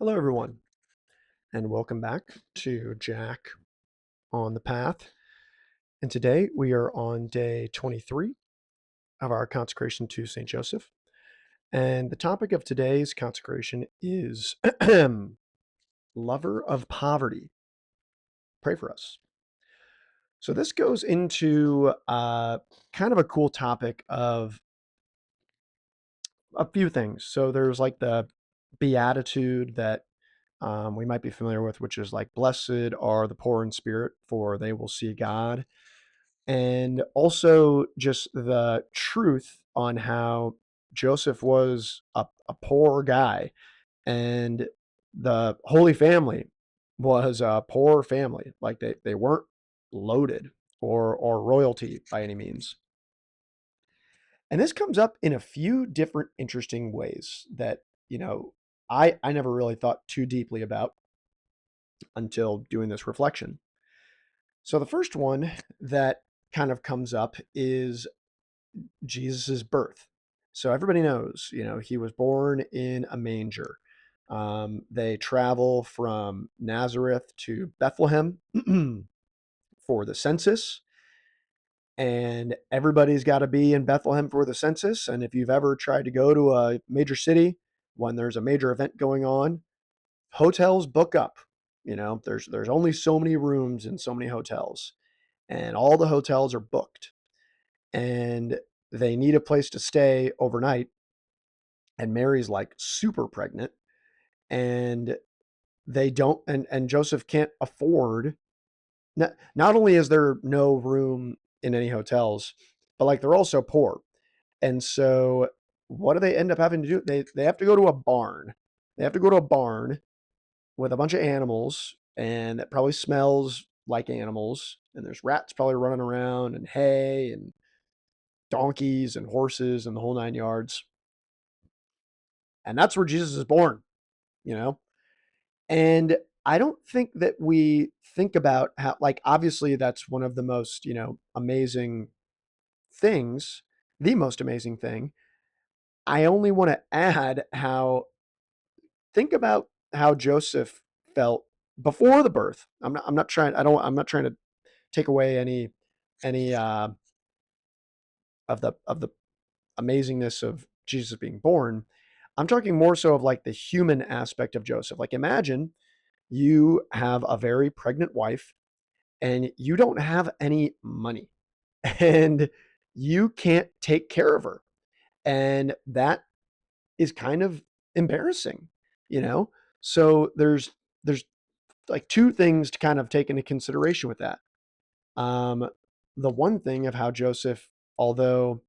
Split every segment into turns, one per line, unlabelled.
Hello, everyone, and welcome back to Jack on the Path. And today we are on day 23 of our consecration to St. Joseph. And the topic of today's consecration is Lover of Poverty. Pray for us. So, this goes into kind of a cool topic of a few things. So, there's like the beatitude that we might be familiar with, which is like, blessed are the poor in spirit, for they will see God. And also just the truth on how Joseph was a poor guy and the Holy Family was a poor family. Like they weren't loaded or royalty by any means. And this comes up in a few different interesting ways that, I never really thought too deeply about until doing this reflection. So the first one that kind of comes up is Jesus's birth. So everybody knows, he was born in a manger. They travel from Nazareth to Bethlehem for the census, and everybody's got to be in Bethlehem for the census. And if you've ever tried to go to a major city when there's a major event going on, hotels book up. There's only so many rooms in so many hotels, and all the hotels are booked, and they need a place to stay overnight. And Mary's like super pregnant, and they don't, and Joseph can't afford. Not only is there no room in any hotels, but like they're also poor. And so what do they end up having to do? They have to go to a barn. They have to go to a barn with a bunch of animals, and that probably smells like animals. And there's rats probably running around, and hay, and donkeys, and horses, and the whole nine yards. And that's where Jesus is born, you know? And I don't think that we think about how, like, obviously that's one of the most, amazing things, the most amazing thing. I only want to add think about how Joseph felt before the birth. I'm not trying, I'm not trying to take away any of the amazingness of Jesus being born. I'm talking more so of like the human aspect of Joseph. Like, imagine you have a very pregnant wife and you don't have any money and you can't take care of her. And that is kind of embarrassing, you know? So there's like two things to kind of take into consideration with that. Um, the one thing of how Joseph, although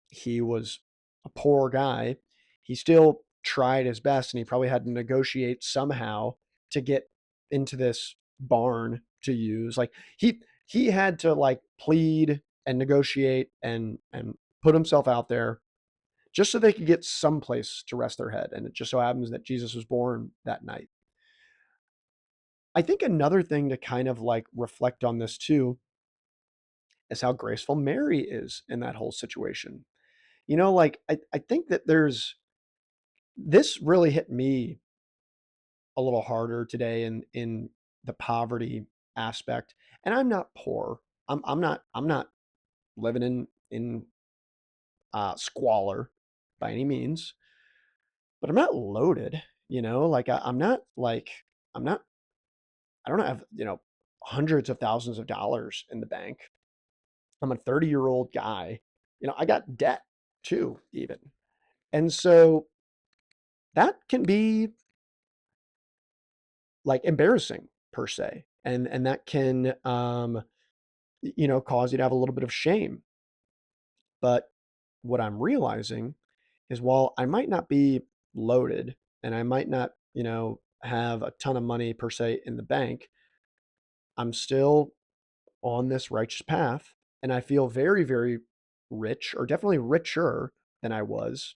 he was a poor guy, he still tried his best, and he probably had to negotiate somehow to get into this barn to use. Like he had to like plead and negotiate and put himself out there just so they could get some place to rest their head. And it just so happens that Jesus was born that night. I think another thing to kind of like reflect on this too is how graceful Mary is in that whole situation. Like I think that this really hit me a little harder today in the poverty aspect. And I'm not poor. I'm not living in squalor by any means, but I'm not loaded. Like I'm not like I'm not I don't have hundreds of thousands of dollars in the bank. I'm a 30-year-old guy. I got debt too, even. And so that can be like embarrassing per se. And that can cause you to have a little bit of shame. But what I'm realizing is, while I might not be loaded and I might not, have a ton of money per se in the bank, I'm still on this righteous path, and I feel very, very rich, or definitely richer than I was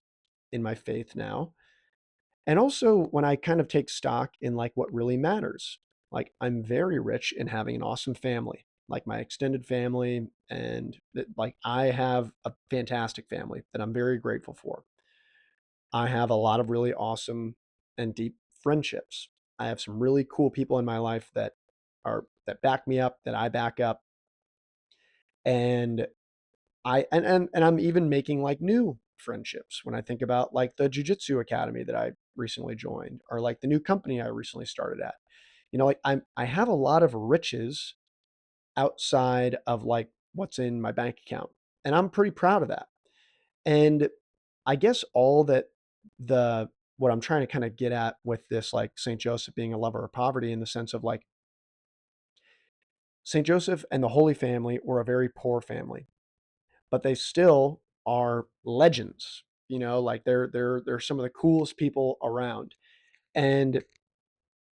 in my faith now. And also when I kind of take stock in like what really matters, like I'm very rich in having an awesome family, like my extended family, and that, like, I have a fantastic family that I'm very grateful for. I have a lot of really awesome and deep friendships. I have some really cool people in my life that back me up, that I back up, and and I'm even making like new friendships when I think about like the jujitsu academy that I recently joined, or like the new company I recently started at. Like I have a lot of riches outside of like what's in my bank account, and I'm pretty proud of that. And I guess all that the what I'm trying to kind of get at with this, like St. Joseph being a lover of poverty, in the sense of like St. Joseph and the Holy Family were a very poor family, but they still are legends. Like they're some of the coolest people around. And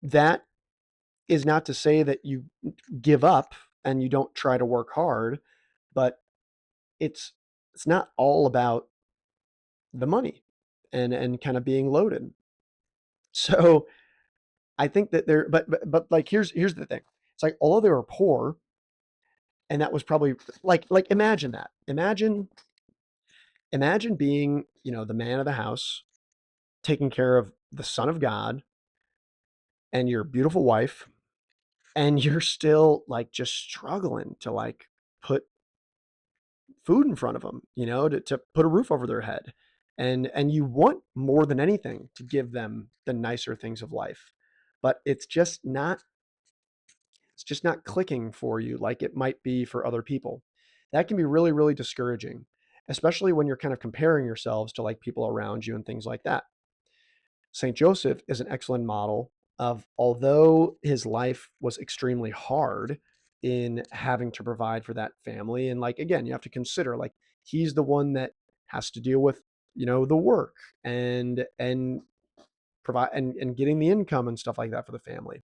that is not to say that you give up and you don't try to work hard, but it's it's not all about the money and kind of being loaded. So I think that but like here's the thing. It's like, although they were poor, and that was probably like imagine that. Imagine being, the man of the house, taking care of the son of God and your beautiful wife, and you're still like just struggling to like put food in front of them, to put a roof over their head. And you want more than anything to give them the nicer things of life. But it's just not clicking for you like it might be for other people. That can be really, really discouraging, especially when you're kind of comparing yourselves to like people around you and things like that. St. Joseph is an excellent model of, although his life was extremely hard in having to provide for that family. And like, again, you have to consider like he's the one that has to deal with, the work and provide and getting the income and stuff like that for the family.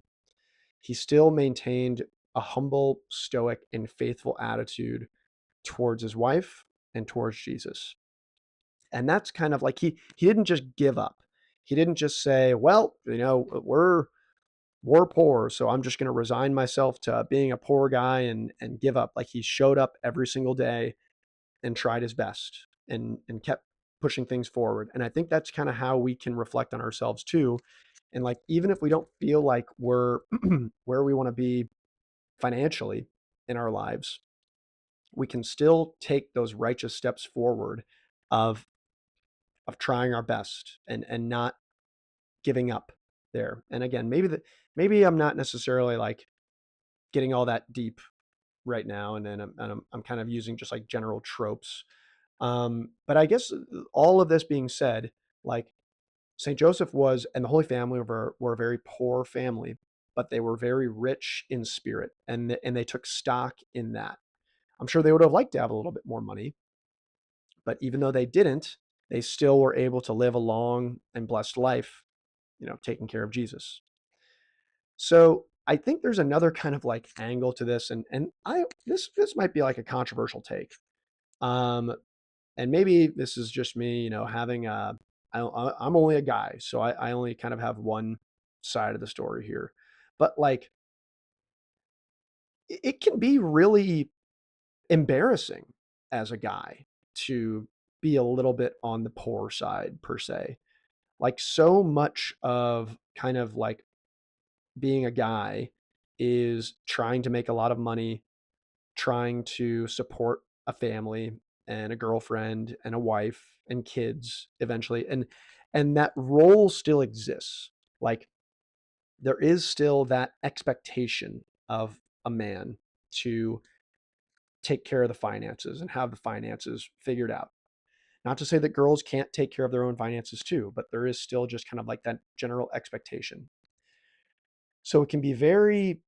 He still maintained a humble, stoic, and faithful attitude towards his wife and towards Jesus. And that's kind of like he didn't just give up. He didn't just say, "Well, we're poor, so I'm just going to resign myself to being a poor guy and give up." Like he showed up every single day and tried his best and kept pushing things forward. And I think that's kind of how we can reflect on ourselves too. And like even if we don't feel like we're where we want to be financially in our lives, we can still take those righteous steps forward of of trying our best and not giving up there. And again, maybe I'm not necessarily like getting all that deep right now, and I'm kind of using just like general tropes. But I guess all of this being said, like St. Joseph was and the Holy Family were a very poor family, but they were very rich in spirit, and they took stock in that. I'm sure they would have liked to have a little bit more money, but even though they didn't, they still were able to live a long and blessed life, taking care of Jesus. So I think there's another kind of like angle to this, and I this might be like a controversial take, um, and maybe this is just me, having I'm only a guy, so I only kind of have one side of the story here, but like it can be really embarrassing as a guy to be a little bit on the poor side per se. Like so much of kind of like being a guy is trying to make a lot of money, trying to support a family and a girlfriend and a wife and kids eventually. And that role still exists. Like there is still that expectation of a man to take care of the finances and have the finances figured out. Not to say that girls can't take care of their own finances too, but there is still just kind of like that general expectation. So it can be very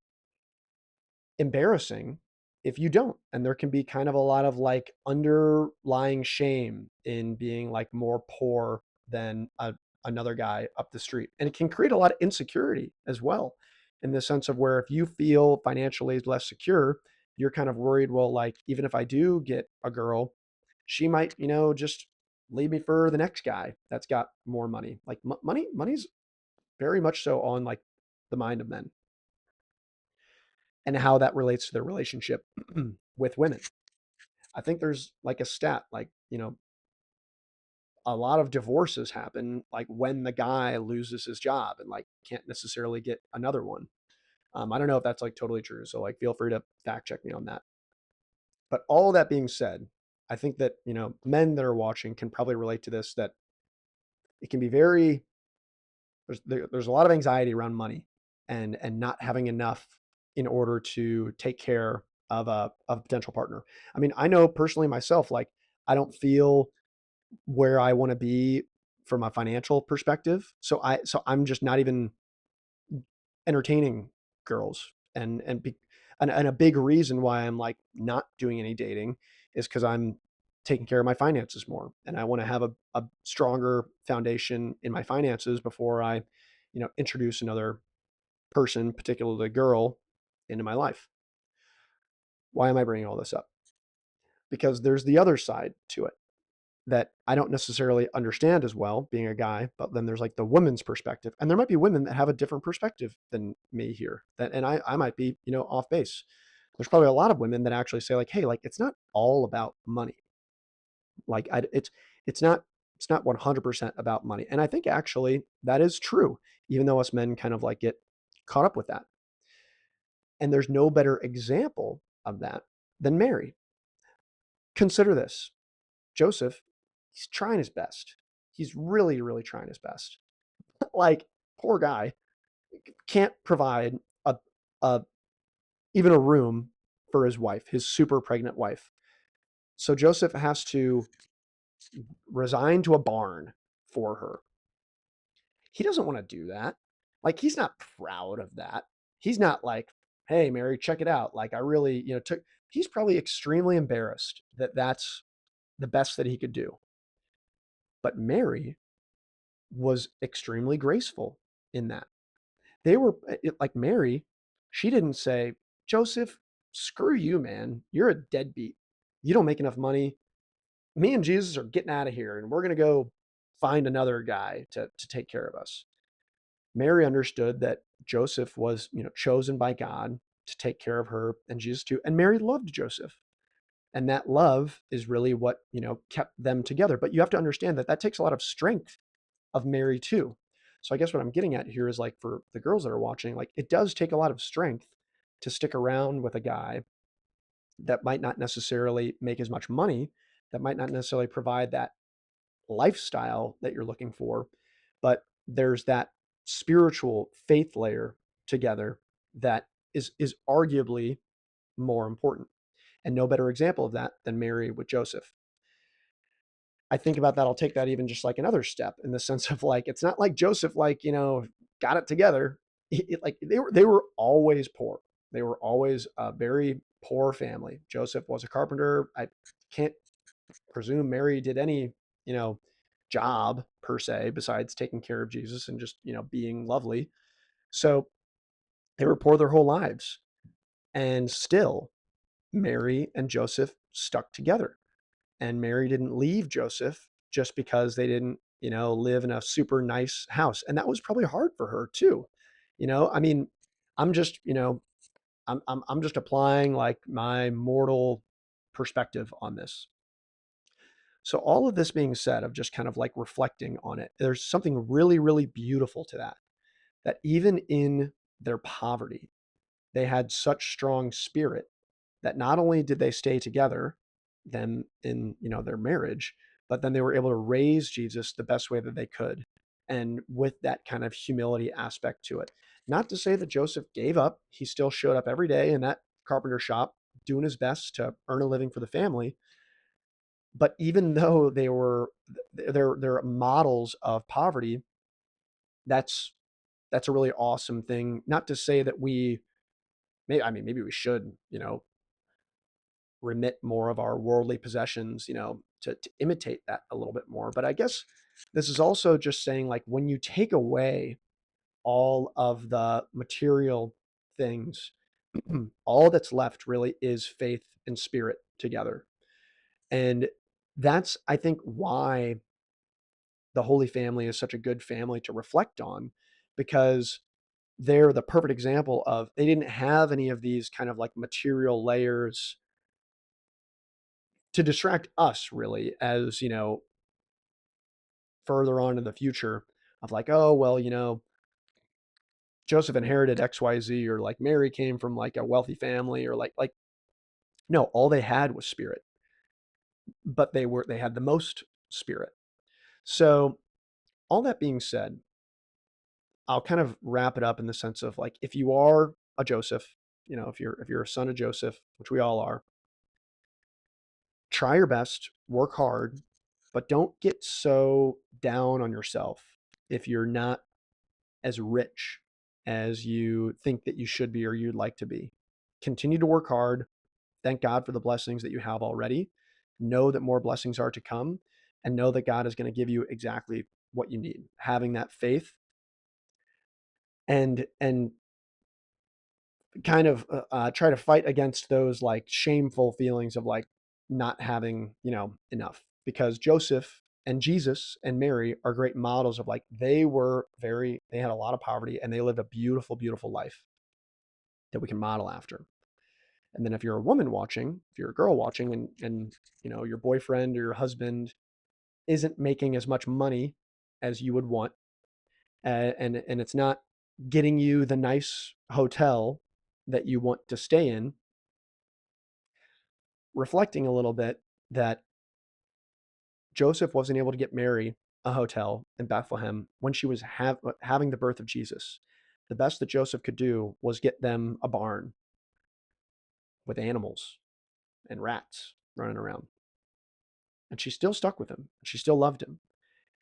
embarrassing if you don't. And there can be kind of a lot of like underlying shame in being like more poor than another guy up the street. And it can create a lot of insecurity as well, in the sense of where if you feel financially less secure, you're kind of worried, well, like, even if I do get a girl, she might, just leave me for the next guy that's got more money. Like money's very much so on like the mind of men and how that relates to their relationship with women. I think there's like a stat, like, a lot of divorces happen like when the guy loses his job and like can't necessarily get another one. I don't know if that's like totally true, so like feel free to fact check me on that. But all that being said, I think that, men that are watching can probably relate to this, that it can be very, there's a lot of anxiety around money and not having enough in order to take care of a potential partner. I mean, I know personally myself, like I don't feel where I want to be from a financial perspective. So I'm just not even entertaining girls. And a big reason why I'm like not doing any dating is because I'm taking care of my finances more, and I want to have a stronger foundation in my finances before I, introduce another person, particularly a girl, into my life. Why am I bringing all this up? Because there's the other side to it that I don't necessarily understand as well, being a guy, but then there's like the woman's perspective. And there might be women that have a different perspective than me here. And I might be, off base. There's probably a lot of women that actually say like, hey, like it's not all about money. Like it's not it's not 100% about money. And I think actually that is true, even though us men kind of like get caught up with that. And there's no better example of that than Mary. Consider this. Joseph, he's trying his best. He's really, really trying his best. Like, poor guy can't provide a, a even a room for his wife, his super pregnant wife. So Joseph has to resign to a barn for her. He doesn't want to do that. Like, he's not proud of that. He's not like, hey, Mary, check it out. Like, I really, took, he's probably extremely embarrassed that that's the best that he could do. But Mary was extremely graceful in that. They were like Mary, she didn't say, Joseph, screw you, man. You're a deadbeat. You don't make enough money. Me and Jesus are getting out of here and we're going to go find another guy to take care of us. Mary understood that Joseph was, chosen by God to take care of her and Jesus too. And Mary loved Joseph. And that love is really what, kept them together. But you have to understand that that takes a lot of strength of Mary too. So I guess what I'm getting at here is like for the girls that are watching, like it does take a lot of strength to stick around with a guy that might not necessarily make as much money, that might not necessarily provide that lifestyle that you're looking for, but there's that spiritual faith layer together that is arguably more important. And no better example of that than Mary with Joseph. I think about that, I'll take that even just like another step in the sense of like, it's not like Joseph, like, got it together. Like they were always poor. They were always a very poor family. Joseph was a carpenter. I can't presume Mary did any, you know, job per se, besides taking care of Jesus and just, being lovely. So they were poor their whole lives. And still, Mary and Joseph stuck together. And Mary didn't leave Joseph just because they didn't, live in a super nice house. And that was probably hard for her too. I mean, I'm just, I'm just applying like my mortal perspective on this. So all of this being said, of just kind of like reflecting on it, there's something really, really beautiful to that. That even in their poverty, they had such strong spirit that not only did they stay together then in, their marriage, but then they were able to raise Jesus the best way that they could, and with that kind of humility aspect to it. Not to say that Joseph gave up. He still showed up every day in that carpenter shop doing his best to earn a living for the family. But even though they're models of poverty, that's that's a really awesome thing. Not to say that maybe we should, remit more of our worldly possessions, to imitate that a little bit more. But I guess this is also just saying like when you take away all of the material things, all that's left really is faith and spirit together. And that's, I think, why the Holy Family is such a good family to reflect on, because they're the perfect example of they didn't have any of these kind of like material layers to distract us really as, further on in the future of like, oh, well, Joseph inherited XYZ, or like Mary came from like a wealthy family, or like no, all they had was spirit, but they had the most spirit. So all that being said, I'll kind of wrap it up in the sense of like, if you are a Joseph, if you're a son of Joseph, which we all are, try your best, work hard, but don't get so down on yourself if you're not as rich as you think that you should be or you'd like to be. Continue to work hard. Thank God for the blessings that you have already. Know that more blessings are to come, and know that God is going to give you exactly what you need. Having that faith, and kind of try to fight against those like shameful feelings of like not having enough, because Joseph and Jesus and Mary are great models of like they had a lot of poverty and they lived a beautiful, beautiful life that we can model after. And then if you're a woman watching, if you're a girl watching, and your boyfriend or your husband isn't making as much money as you would want, and it's not getting you the nice hotel that you want to stay in, reflecting a little bit that Joseph wasn't able to get Mary a hotel in Bethlehem when she was having the birth of Jesus. The best that Joseph could do was get them a barn with animals and rats running around. And she still stuck with him. She still loved him.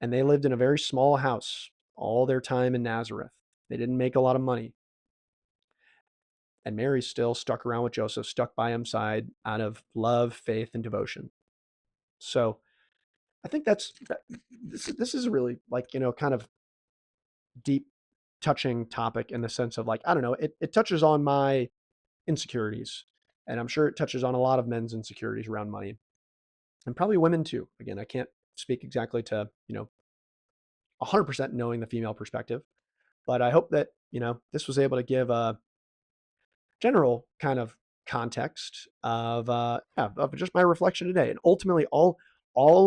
And they lived in a very small house all their time in Nazareth. They didn't make a lot of money. And Mary still stuck around with Joseph, stuck by his side out of love, faith, and devotion. So I think this is a really like, kind of deep, touching topic in the sense of like, I don't know, it touches on my insecurities. And I'm sure it touches on a lot of men's insecurities around money, and probably women too. Again, I can't speak exactly to, 100% knowing the female perspective, but I hope that, this was able to give a general kind of context of, yeah, of just my reflection today. And ultimately, all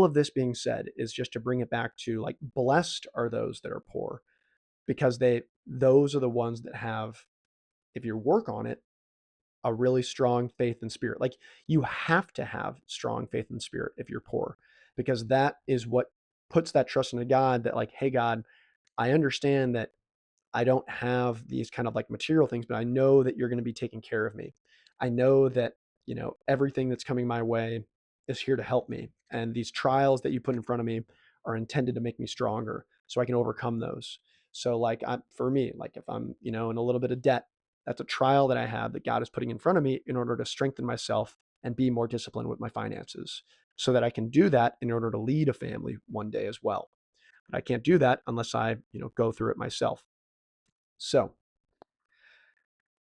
of this being said is just to bring it back to like, blessed are those that are poor, because those are the ones that have, if you work on it, a really strong faith and spirit. Like, you have to have strong faith and spirit if you're poor, because that is what puts that trust into God, that like, hey God, I understand that I don't have these kind of like material things, but I know that you're going to be taking care of me. I know that, everything that's coming my way is here to help me. And these trials that you put in front of me are intended to make me stronger so I can overcome those. So like, for me, like if I'm, in a little bit of debt, that's a trial that I have that God is putting in front of me in order to strengthen myself and be more disciplined with my finances, so that I can do that in order to lead a family one day as well. But I can't do that unless I, go through it myself. So,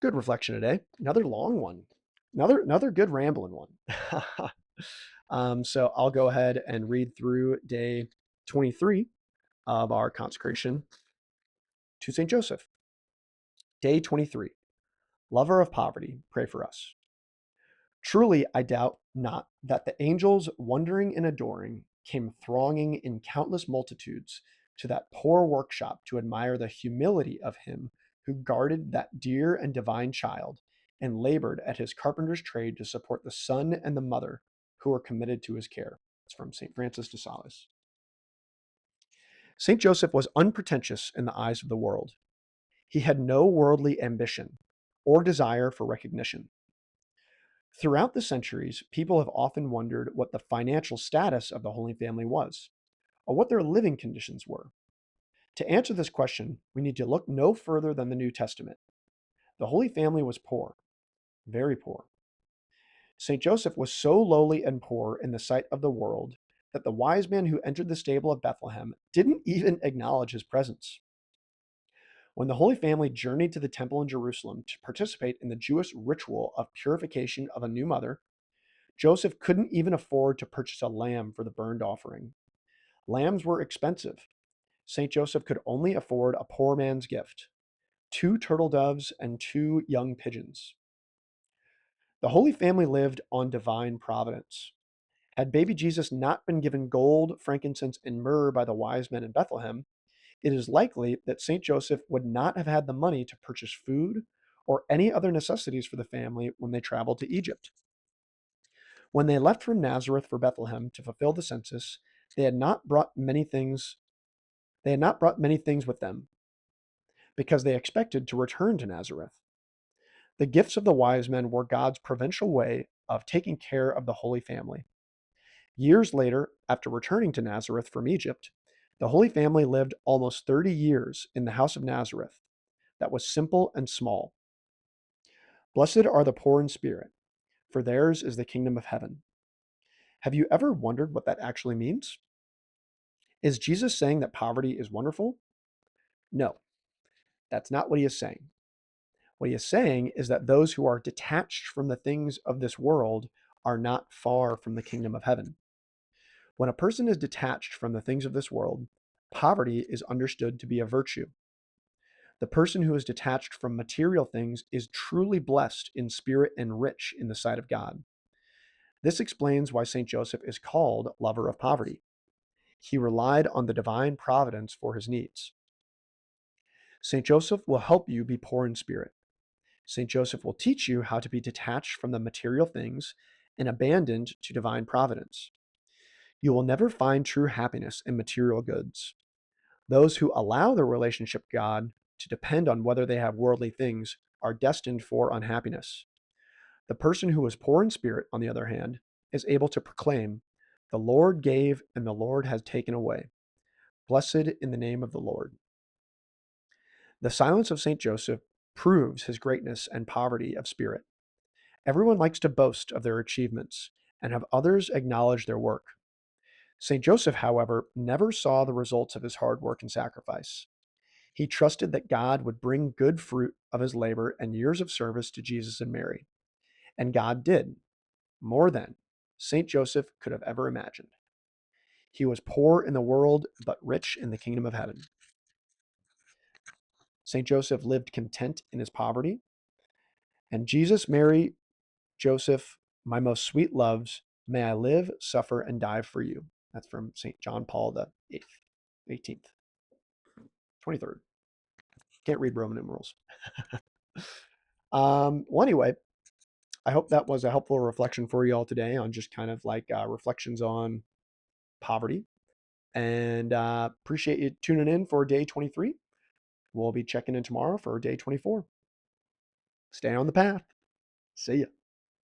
good reflection today. Another long one. Another good rambling one. So I'll go ahead and read through day 23 of our consecration to St. Joseph. Day 23. Lover of poverty, pray for us. Truly, I doubt not that the angels, wondering and adoring, came thronging in countless multitudes to that poor workshop to admire the humility of him who guarded that dear and divine child and labored at his carpenter's trade to support the son and the mother who were committed to his care. It's from St. Francis de Sales. St. Joseph was unpretentious in the eyes of the world. He had no worldly ambition or desire for recognition. Throughout the centuries, people have often wondered what the financial status of the Holy Family was, or what their living conditions were. To answer this question, we need to look no further than the New Testament. The Holy Family was poor, very poor. St. Joseph was so lowly and poor in the sight of the world that the wise man who entered the stable of Bethlehem didn't even acknowledge his presence. When the Holy Family journeyed to the temple in Jerusalem to participate in the Jewish ritual of purification of a new mother, Joseph couldn't even afford to purchase a lamb for the burned offering. Lambs were expensive. St. Joseph could only afford a poor man's gift: 2 turtle doves and 2 young pigeons. The Holy Family lived on divine providence. Had baby Jesus not been given gold, frankincense, and myrrh by the wise men in Bethlehem, it is likely that St. Joseph would not have had the money to purchase food or any other necessities for the family when they traveled to Egypt. When they left from Nazareth for Bethlehem to fulfill the census, they had not brought many things they had not brought many things with them because they expected to return to Nazareth. The gifts of the wise men were God's providential way of taking care of the Holy Family. Years later, after returning to Nazareth from Egypt, the Holy Family lived almost 30 years in the house of Nazareth that was simple and small. Blessed are the poor in spirit, for theirs is the kingdom of heaven. Have you ever wondered what that actually means? Is Jesus saying that poverty is wonderful? No, that's not what he is saying. What he is saying is that those who are detached from the things of this world are not far from the kingdom of heaven. When a person is detached from the things of this world, poverty is understood to be a virtue. The person who is detached from material things is truly blessed in spirit and rich in the sight of God. This explains why St. Joseph is called lover of poverty. He relied on the divine providence for his needs. St. Joseph will help you be poor in spirit. St. Joseph will teach you how to be detached from the material things and abandoned to divine providence. You will never find true happiness in material goods. Those who allow their relationship with God to depend on whether they have worldly things are destined for unhappiness. The person who is poor in spirit, on the other hand, is able to proclaim, "The Lord gave and the Lord has taken away. Blessed in the name of the Lord." The silence of St. Joseph proves his greatness and poverty of spirit. Everyone likes to boast of their achievements and have others acknowledge their work. St. Joseph, however, never saw the results of his hard work and sacrifice. He trusted that God would bring good fruit of his labor and years of service to Jesus and Mary. And God did, more than St. Joseph could have ever imagined. He was poor in the world, but rich in the kingdom of heaven. St. Joseph lived content in his poverty. And Jesus, Mary, Joseph, my most sweet loves, may I live, suffer, and die for you. That's from St. John Paul the 8th, 18th, 23rd. Can't read Roman numerals. Well, anyway, I hope that was a helpful reflection for you all today on just kind of like reflections on poverty. And appreciate you tuning in for day 23. We'll be checking in tomorrow for day 24. Stay on the path. See ya.